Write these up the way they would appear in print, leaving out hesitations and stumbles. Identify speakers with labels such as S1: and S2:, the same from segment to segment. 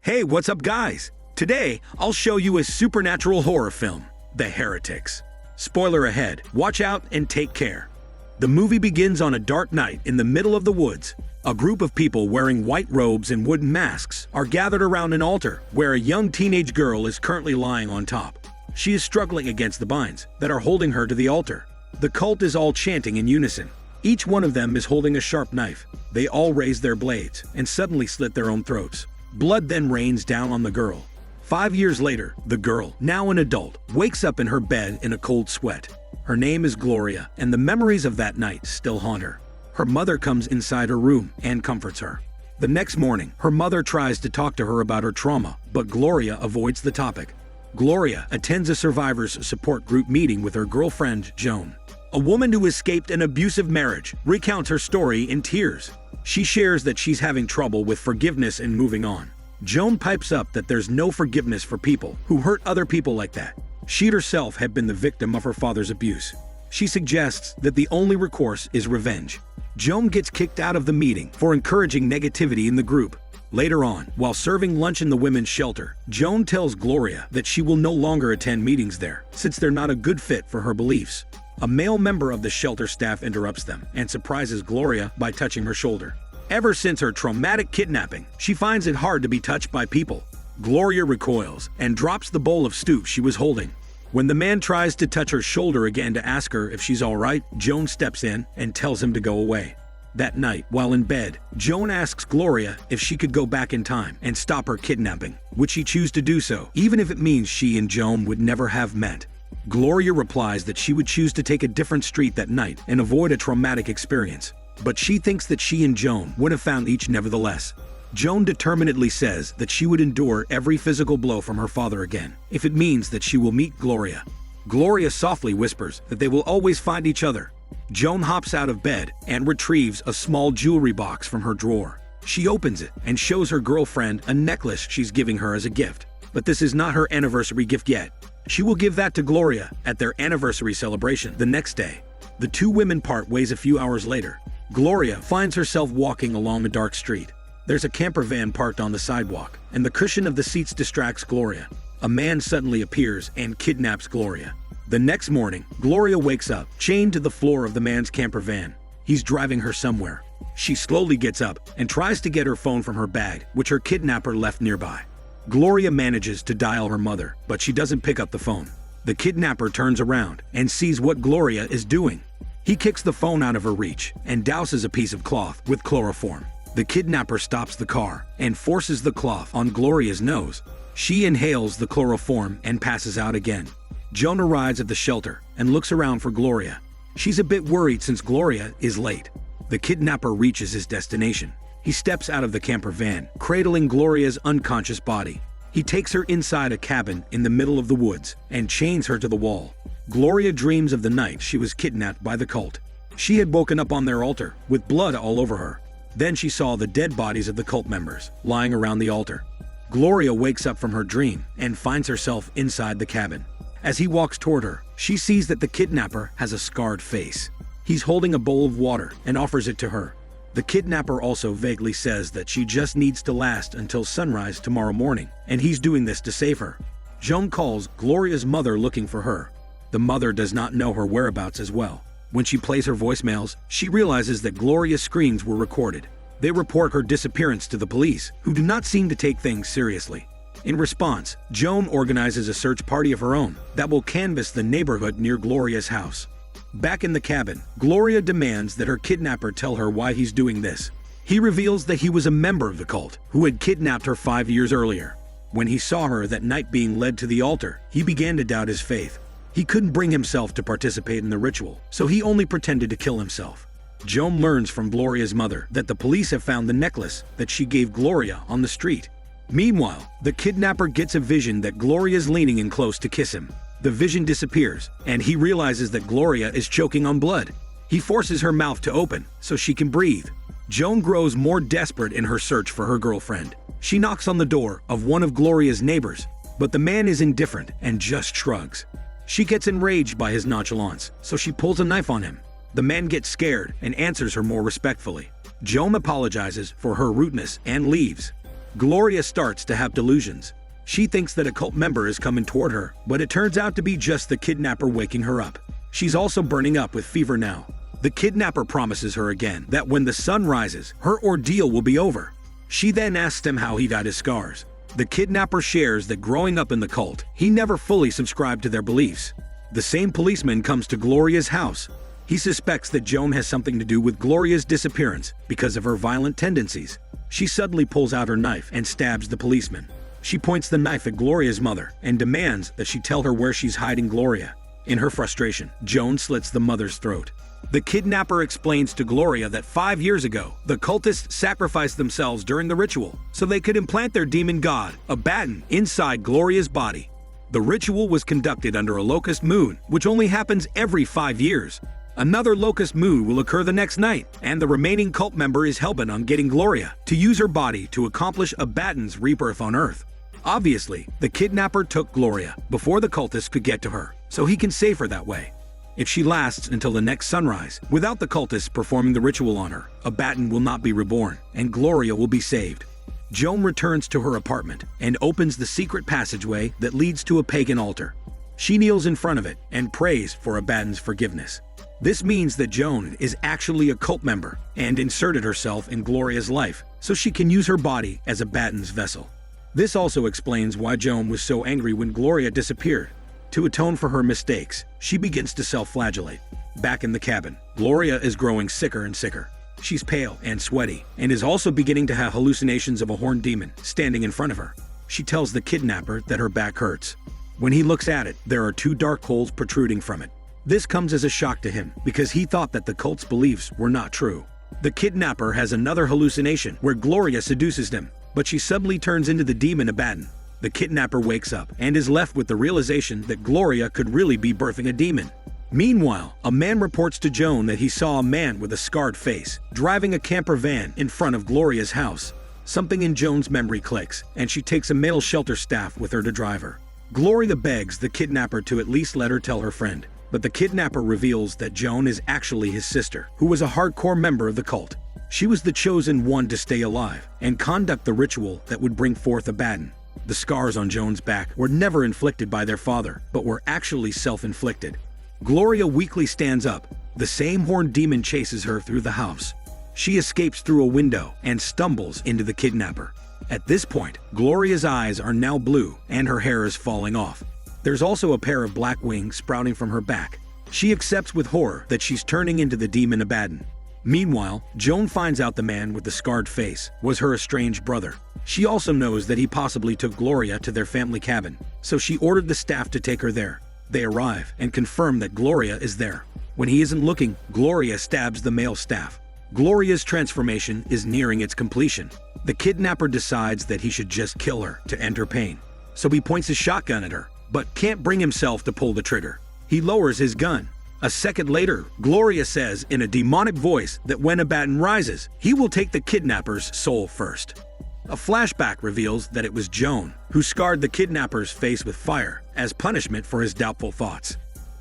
S1: Hey, what's up guys? Today, I'll show you a supernatural horror film, The Heretics. Spoiler ahead, watch out and take care. The movie begins on a dark night in the middle of the woods. A group of people wearing white robes and wooden masks are gathered around an altar where a young teenage girl is currently lying on top. She is struggling against the binds that are holding her to the altar. The cult is all chanting in unison. Each one of them is holding a sharp knife. They all raise their blades and suddenly slit their own throats. Blood then rains down on the girl. 5 years later, the girl, now an adult, wakes up in her bed in a cold sweat. Her name is Gloria, and the memories of that night still haunt her. Her mother comes inside her room and comforts her. The next morning, her mother tries to talk to her about her trauma, but Gloria avoids the topic. Gloria attends a survivors support group meeting with her girlfriend, Joan. A woman who escaped an abusive marriage recounts her story in tears. She shares that she's having trouble with forgiveness and moving on. Joan pipes up that there's no forgiveness for people who hurt other people like that. She herself had been the victim of her father's abuse. She suggests that the only recourse is revenge. Joan gets kicked out of the meeting for encouraging negativity in the group. Later on, while serving lunch in the women's shelter, Joan tells Gloria that she will no longer attend meetings there, since they're not a good fit for her beliefs. A male member of the shelter staff interrupts them and surprises Gloria by touching her shoulder. Ever since her traumatic kidnapping, she finds it hard to be touched by people. Gloria recoils and drops the bowl of stew she was holding. When the man tries to touch her shoulder again to ask her if she's all right, Joan steps in and tells him to go away. That night, while in bed, Joan asks Gloria if she could go back in time and stop her kidnapping. Would she choose to do so, even if it means she and Joan would never have met? Gloria replies that she would choose to take a different street that night and avoid a traumatic experience. But she thinks that she and Joan would have found each nevertheless. Joan determinedly says that she would endure every physical blow from her father again, if it means that she will meet Gloria. Gloria softly whispers that they will always find each other. Joan hops out of bed and retrieves a small jewelry box from her drawer. She opens it and shows her girlfriend a necklace she's giving her as a gift. But this is not her anniversary gift yet. She will give that to Gloria at their anniversary celebration the next day. The two women part ways a few hours later. Gloria finds herself walking along a dark street. There's a camper van parked on the sidewalk, and the cushion of the seats distracts Gloria. A man suddenly appears and kidnaps Gloria. The next morning, Gloria wakes up, chained to the floor of the man's camper van. He's driving her somewhere. She slowly gets up and tries to get her phone from her bag, which her kidnapper left nearby. Gloria manages to dial her mother, but she doesn't pick up the phone. The kidnapper turns around and sees what Gloria is doing. He kicks the phone out of her reach and douses a piece of cloth with chloroform. The kidnapper stops the car and forces the cloth on Gloria's nose. She inhales the chloroform and passes out again. Joan arrives at the shelter and looks around for Gloria. She's a bit worried since Gloria is late. The kidnapper reaches his destination. He steps out of the camper van, cradling Gloria's unconscious body. He takes her inside a cabin in the middle of the woods and chains her to the wall. Gloria dreams of the night she was kidnapped by the cult. She had woken up on their altar with blood all over her. Then she saw the dead bodies of the cult members lying around the altar. Gloria wakes up from her dream and finds herself inside the cabin. As he walks toward her, she sees that the kidnapper has a scarred face. He's holding a bowl of water and offers it to her. The kidnapper also vaguely says that she just needs to last until sunrise tomorrow morning, and he's doing this to save her. Joan calls Gloria's mother looking for her. The mother does not know her whereabouts as well. When she plays her voicemails, she realizes that Gloria's screams were recorded. They report her disappearance to the police, who do not seem to take things seriously. In response, Joan organizes a search party of her own that will canvass the neighborhood near Gloria's house. Back in the cabin, Gloria demands that her kidnapper tell her why he's doing this. He reveals that he was a member of the cult who had kidnapped her 5 years earlier. When he saw her that night being led to the altar, he began to doubt his faith. He couldn't bring himself to participate in the ritual, so he only pretended to kill himself. Joan learns from Gloria's mother that the police have found the necklace that she gave Gloria on the street. Meanwhile, the kidnapper gets a vision that Gloria's leaning in close to kiss him. The vision disappears, and he realizes that Gloria is choking on blood. He forces her mouth to open so she can breathe. Joan grows more desperate in her search for her girlfriend. She knocks on the door of one of Gloria's neighbors, but the man is indifferent and just shrugs. She gets enraged by his nonchalance, so she pulls a knife on him. The man gets scared and answers her more respectfully. Joan apologizes for her rudeness and leaves. Gloria starts to have delusions. She thinks that a cult member is coming toward her, but it turns out to be just the kidnapper waking her up. She's also burning up with fever now. The kidnapper promises her again that when the sun rises, her ordeal will be over. She then asks him how he got his scars. The kidnapper shares that growing up in the cult, he never fully subscribed to their beliefs. The same policeman comes to Gloria's house. He suspects that Joan has something to do with Gloria's disappearance because of her violent tendencies. She suddenly pulls out her knife and stabs the policeman. She points the knife at Gloria's mother and demands that she tell her where she's hiding Gloria. In her frustration, Joan slits the mother's throat. The kidnapper explains to Gloria that 5 years ago, the cultists sacrificed themselves during the ritual so they could implant their demon god, Abaddon, inside Gloria's body. The ritual was conducted under a locust moon, which only happens every 5 years. Another locust moon will occur the next night, and the remaining cult member is hellbent on getting Gloria to use her body to accomplish Abaddon's rebirth on Earth. Obviously, the kidnapper took Gloria before the cultists could get to her, so he can save her that way. If she lasts until the next sunrise, without the cultists performing the ritual on her, Abaddon will not be reborn, and Gloria will be saved. Joan returns to her apartment and opens the secret passageway that leads to a pagan altar. She kneels in front of it and prays for Abaddon's forgiveness. This means that Joan is actually a cult member and inserted herself in Gloria's life so she can use her body as Abaddon's vessel. This also explains why Joan was so angry when Gloria disappeared. To atone for her mistakes, she begins to self-flagellate. Back in the cabin, Gloria is growing sicker and sicker. She's pale and sweaty, and is also beginning to have hallucinations of a horned demon standing in front of her. She tells the kidnapper that her back hurts. When he looks at it, there are 2 dark holes protruding from it. This comes as a shock to him because he thought that the cult's beliefs were not true. The kidnapper has another hallucination where Gloria seduces him, but she suddenly turns into the demon Abaddon. The kidnapper wakes up and is left with the realization that Gloria could really be birthing a demon. Meanwhile, a man reports to Joan that he saw a man with a scarred face driving a camper van in front of Gloria's house. Something in Joan's memory clicks, and she takes a male shelter staff with her to drive her. Gloria begs the kidnapper to at least let her tell her friend, but the kidnapper reveals that Joan is actually his sister, who was a hardcore member of the cult. She was the chosen one to stay alive and conduct the ritual that would bring forth Abaddon. The scars on Joan's back were never inflicted by their father, but were actually self-inflicted. Gloria weakly stands up. The same horned demon chases her through the house. She escapes through a window and stumbles into the kidnapper. At this point, Gloria's eyes are now blue and her hair is falling off. There's also a pair of black wings sprouting from her back. She accepts with horror that she's turning into the demon Abaddon. Meanwhile, Joan finds out the man with the scarred face was her estranged brother. She also knows that he possibly took Gloria to their family cabin, so she ordered the staff to take her there. They arrive and confirm that Gloria is there. When he isn't looking, Gloria stabs the male staff. Gloria's transformation is nearing its completion. The kidnapper decides that he should just kill her to end her pain. So he points his shotgun at her, but can't bring himself to pull the trigger. He lowers his gun. A second later, Gloria says in a demonic voice that when Abaddon rises, he will take the kidnapper's soul first. A flashback reveals that it was Joan who scarred the kidnapper's face with fire as punishment for his doubtful thoughts.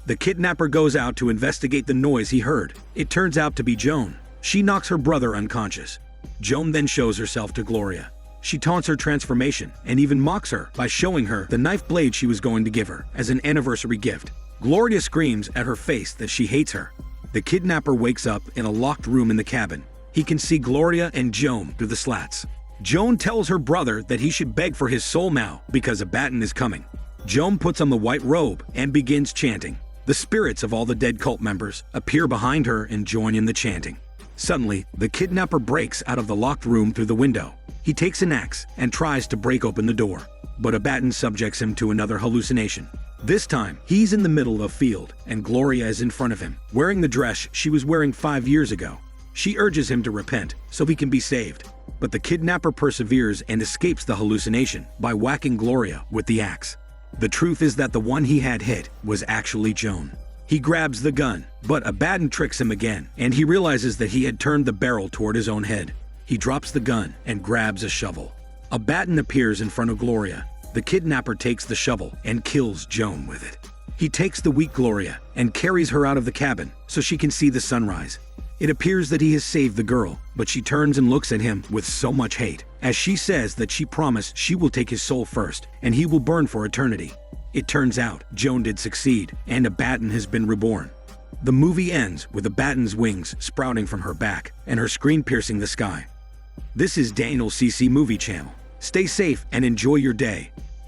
S1: The kidnapper goes out to investigate the noise he heard. It turns out to be Joan. She knocks her brother unconscious. Joan then shows herself to Gloria. She taunts her transformation and even mocks her by showing her the knife blade she was going to give her as an anniversary gift. Gloria screams at her face that she hates her. The kidnapper wakes up in a locked room in the cabin. He can see Gloria and Joan through the slats. Joan tells her brother that he should beg for his soul now because Abaddon is coming. Joan puts on the white robe and begins chanting. The spirits of all the dead cult members appear behind her and join in the chanting. Suddenly, the kidnapper breaks out of the locked room through the window. He takes an axe and tries to break open the door, but Abaddon subjects him to another hallucination. This time, he's in the middle of a field, and Gloria is in front of him, wearing the dress she was wearing 5 years ago. She urges him to repent so he can be saved, but the kidnapper perseveres and escapes the hallucination by whacking Gloria with the axe. The truth is that the one he had hit was actually Joan. He grabs the gun, but Abaddon tricks him again, and he realizes that he had turned the barrel toward his own head. He drops the gun and grabs a shovel. Abaddon appears in front of Gloria. The kidnapper takes the shovel and kills Joan with it. He takes the weak Gloria and carries her out of the cabin so she can see the sunrise. It appears that he has saved the girl, but she turns and looks at him with so much hate, as she says that she promised she will take his soul first and he will burn for eternity. It turns out Joan did succeed, and a baton has been reborn. The movie ends with a baton's wings sprouting from her back and her scream piercing the sky. This is Daniel CC Movie Channel. Stay safe and enjoy your day.